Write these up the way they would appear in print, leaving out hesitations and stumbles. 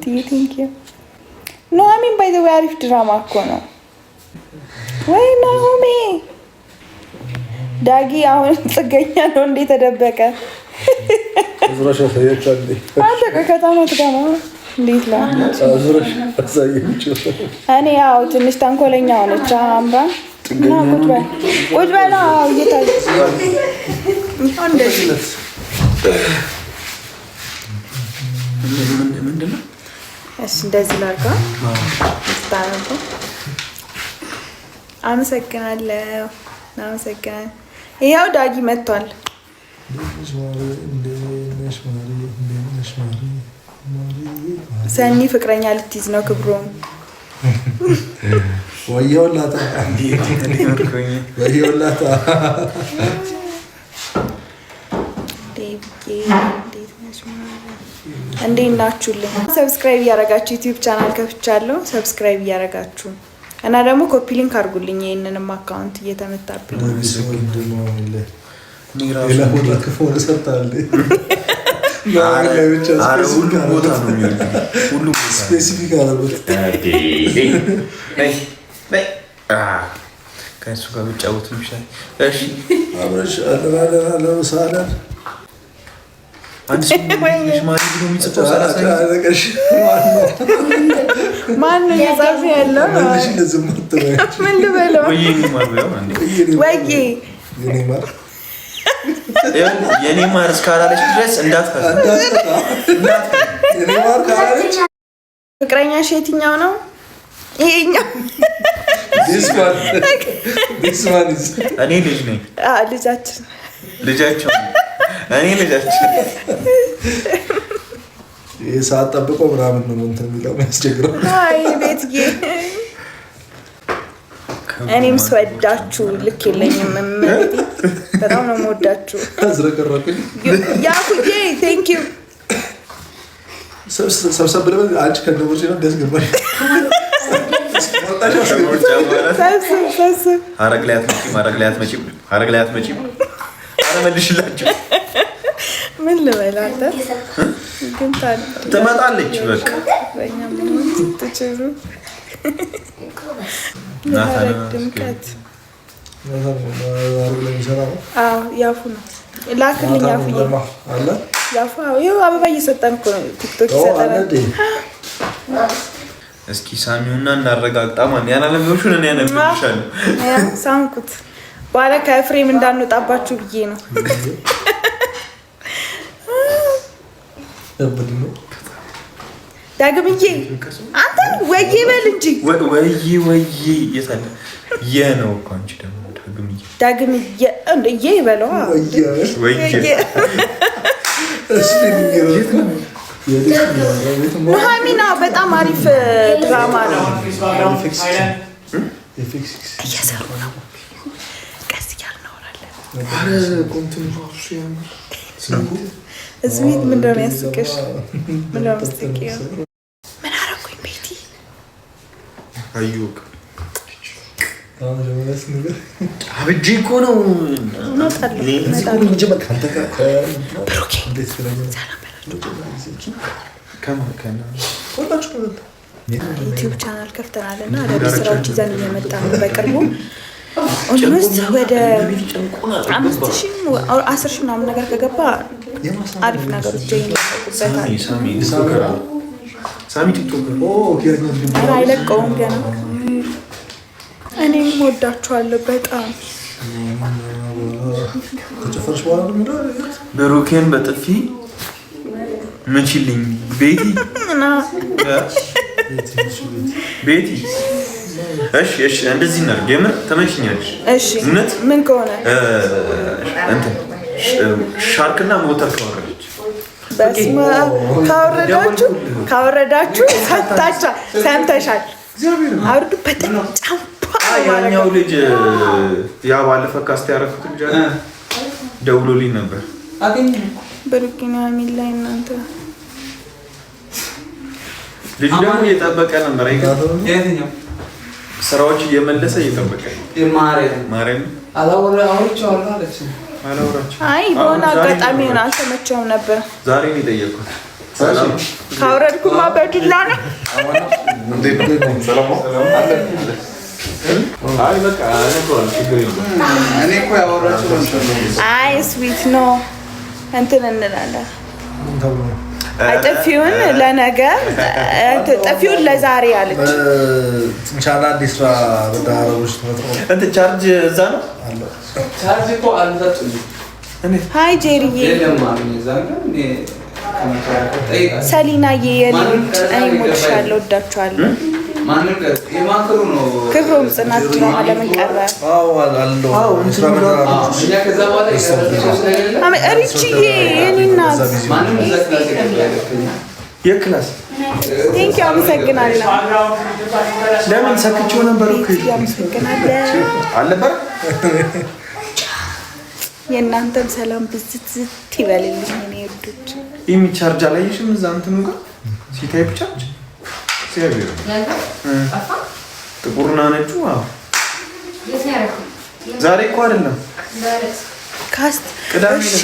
ቴንኪው ኑሐሚን ባይ ዘ ወይ አሪፍ ድራማ እኮ ነው ወይ ናሆሜ ዳጊ አሁን ጽገኛ ነው እንዴ ተደበቀ አዝራሽ አሳያቻለሁ አንተ ከተማ ትገማ እንዴት ላ አዝራሽ አሳያችሁ እኔ ያው ትንሽ ተንኮለኛ ሆነች አምራ እና ቁጭ በላ እየታየ ምንድነው እሺ እንደዚህ ላርጋ ስታረቁ አመሰግናለሁ ይኸው ዳጊ መጥቷል ሰኒ ፍቅረኛ ልትይዝ ነው ክብሮም ወየውላታ እንዴት ናችሁልኝ? ሰብስክራይብ እያደረጋችሁ ዩቲዩብ ቻናል ከፍቻለሁ። ሰብስክራይብ እያደረጋችሁ እና ደግሞ ኮፒ ሊንክ አድርጉልኝ። ይሄንንም አካውንት እየተመታብኝ ከእሱ ጋር ብጫወት ይሻላል። እሺ አብረሽ አለማለማለማሳለን ማን ነው የጻፈ ያለው? ምን ልበለው? የኔ ማር እስካላለች ድረስ እንዳትፈታ። ፍቅረኛሽ የትኛው ነው? ይሄኛው እኔ ልጅ ነኝ። ልጃቸው እኔ ልጃችን ሰዓት ጠብቆ ምናምን ነው እንትን የሚለው የሚያስቸግረው። አይ ቤትዬ እኔም ስወዳችሁ ልክ የለኝም። በጣም ነው የምወዳችሁ። አዝረቀረቁኝ ያኩዬ ቴንክ ዩ ሰብሰብ ብለህ አንቺ ከደቦች ነው እንደስገባሽ ሐረግ ላይ አትመጪም መልሽላችሁ። ምን ልበል አንተ ግን ትመጣለች። በቃ ትችሉ ድምቀት ያፉ ነው ላክልኝ። ያፉ ይኸው አበባ እየሰጠን እኮ ነው። ቲክቶክ ይሰጠናል። እስኪ ሳሚውና እናረጋግጣ። ማን ያናለምሽውን እኔ ያነብልሻለሁ። ሳንኩት በኋላ ከፍሬም እንዳንወጣባችሁ ብዬ ነው። ዳግምዬ አንተ ወይዬ በል እንጂ ወይዬ የታለ የነው እኮ አንቺ ደግሞ ዳግምዬ እንዴ በለው ኑሐሚን በጣም አሪፍ ድራማ ነው። እየሰሩ ነው። ቀስ እያልን እናወራለን። እዚህ ቤት ምንድን ነው የሚያስቅሽ? ምን አደረኩኝ? ቤቲ አብጄ እኮ ነው። ዩቲዩብ ቻናል ከፍተናል እና አዳዲስ ስራዎች ይዘን እየመጣን ነው። በቅርቡ ኦልሞስት ወደ 5,000-10,000 ምናምን ነገር ከገባ አሪፍ ነገሮች አይለቀውም ገና። እኔም ወዳችኋለሁ በጣም። ብሩኬን በጥፊ ምንችልኝ ቤቲ ቤቲ እሺ እንደዚህ ነው። የምር ተመችኛለሽ? እሺ ምን ከሆነ እንትን ሻርክና ሞተር ካወረደች በስመ አብ ካወረዳችሁ ሰምተሻል። አውርዱ በጣም ያኛው ልጅ ያ ባለፈ ካስት ያረኩት ልጅ ደውሎልኝ ነበር። ብሩኬን ኑሐሚን ላይ እናንተ ልጅ ደግሞ እየጠበቀ ነበር። አይገርም? ስራዎች እየመለሰ እየጠበቀ ማርያም አይ በሆነ አጋጣሚ ሆነ አልተመቸውም ነበር። ዛሬ ነው የጠየኩት። ካወረድኩማ በዱላ ነው። አይ ስዊት ነው እንትን እንላለን። ጥፊውን ለነገ ጥፊውን ለዛሬ አለች። ትንቻላ ዲስራ በዳሮች ተመጥሮ ቻርጅ እዛ ነው። ቻርጅ እኮ አልሰጡኝ። ሃይ ጄሪዬ ሰሊናዬ እኔ ሞልሻለሁ፣ ወዳችኋለሁ። ክብሮም ጽናት ድራማ ለምን ቀረ? ሪችዬ የኔ እናት የክላስ ቴንኪ አመሰግናለሁ። ለምን ሰክቼው ነበር እኮ አመሰግናለሁ አልነበረ። የእናንተም ሰላም ብዝት ዝት ይበልልኝ እኔ ወዶች። የሚቻርጅ አላየሽም? እዛ እንትኑ ጋር ሲታይፕ ቻርጅ ሲያቢው ጥቁርና ነጩ። አዎ ዛሬ እኮ አይደለም ካስት። እሺ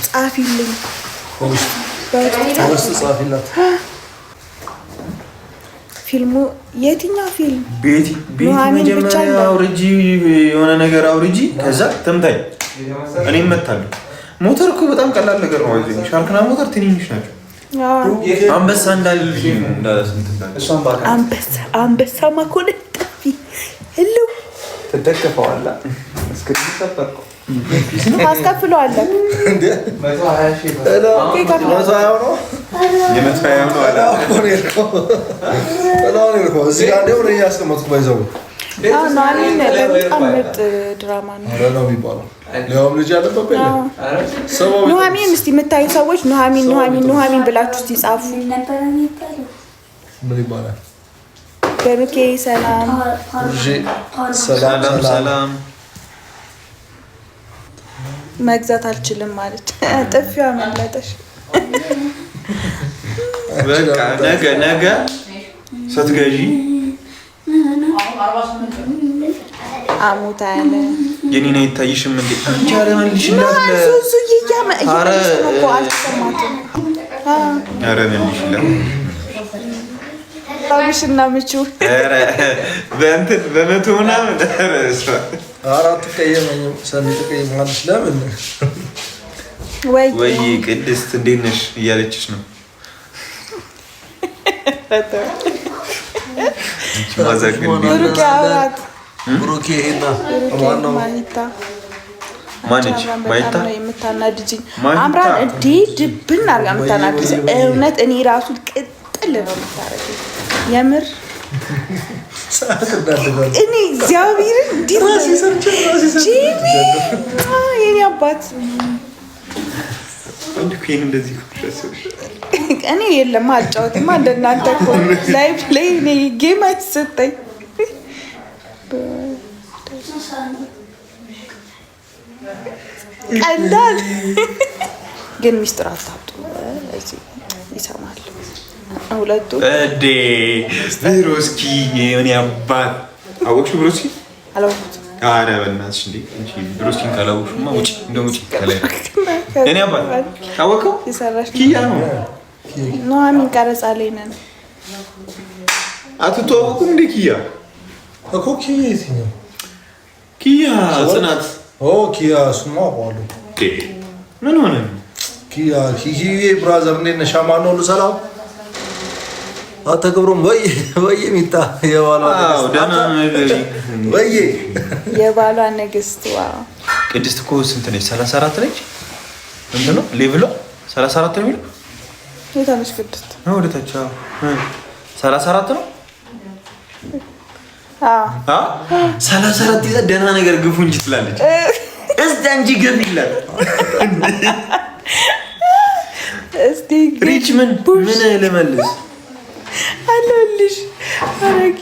ጻፊልኝ፣ በውስጥ ጻፊላት። ፊልሙ የትኛው ፊልም? ቤቲ መጀመሪያ አውርጂ፣ የሆነ ነገር አውርጂ፣ ከዛ ተምታይ እኔ እመታለሁ። ሞተር እኮ በጣም ቀላል ነገር ነው። አይደል? ሻርክና ሞተር ትንንሽ ናቸው። አንበሳ አንበሳ ማኮነ ጠፊ ህሉ ተደከፈዋላ እስከሚሰጠው ታስከፍለዋለህ። በጣም ምርጥ ድራማ ነው የሚባለው። ሊያውም ልጅ ያለበት ኑሐሚን። እስኪ የምታዩ ሰዎች ኑሐሚን ብላችሁ እስኪ ጻፉ። ምን ይባላል? በሩኬ ሰላም ሰላም። መግዛት አልችልም ማለት ጥፊዋ መለጠሽ። በቃ ነገ ስትገዢ አሙታ ያለ የኔና ይታይሽም እንዴ? አንቺ አረመልሽላት አልተሰማትም። አረመልሽላት ባብሽና ምቹ በእንትን በመቶ ምናምን አራት ቀየመኝም ሰኒ ተቀየማለች። ለምን ወይ ቅድስት እንዴት ነሽ እያለችሽ ነው። ብሩኬ ሄና ማነች ማይታ የምታናድጅኝ አምራን እንዴ ድብን አርጋ የምታናድጅ እውነት እኔ ራሱ ቅጥል ነው የምታረገኝ የምር እኔ እግዚአብሔርን የኔ አባት እኔ የለም አጫወትማ እንደናንተ እኮ ላይፍ ላይ እኔ ጌም አይሰጠኝ። ቀላል ግን ሚስጥር አታውጡ። እዚህ ይሰማል ሁለቱ እዴ ብሮስኪ የኔ አባት አወቅሽ? ብሮስኪ አላወኩትም። ኧረ በእናትሽ እንዴ እንጂ ብሮስኪን ካላወቅሽማ ውጪ እንደው ውጪ ከላይ የኔ አባት አወቀው። ኪያ ነው ኑሐሚን ቀረጻ ላይ ነን። አትተዋወቁም እንዴ? ኪያ እኮ ኪያ የትኛው ኪያ? ጽናት ኪያ እሱማ አውቀዋለሁ። ምን ሆነ? ኪያ ብራዘር እንዴት ነሽ? አማን ነው ሁሉ ሰላም? አተገብሩም ወይ ሚጣ የባሏ ንግስት ዋው ቅድስት እኮ ስንት ነች? 34 ነች። እንት ነው ሌቭሏ 34 ነው የሚለው የታነች ቅድስት ነው ወደ ታች 34 ነው። 34 ይዛ ደህና ነገር ግፉ እንጂ ትላለች። እስቲ አንቺ ገብ ይላል እስቲ ሪች ምን ልመልስ አለልሽ አረጊ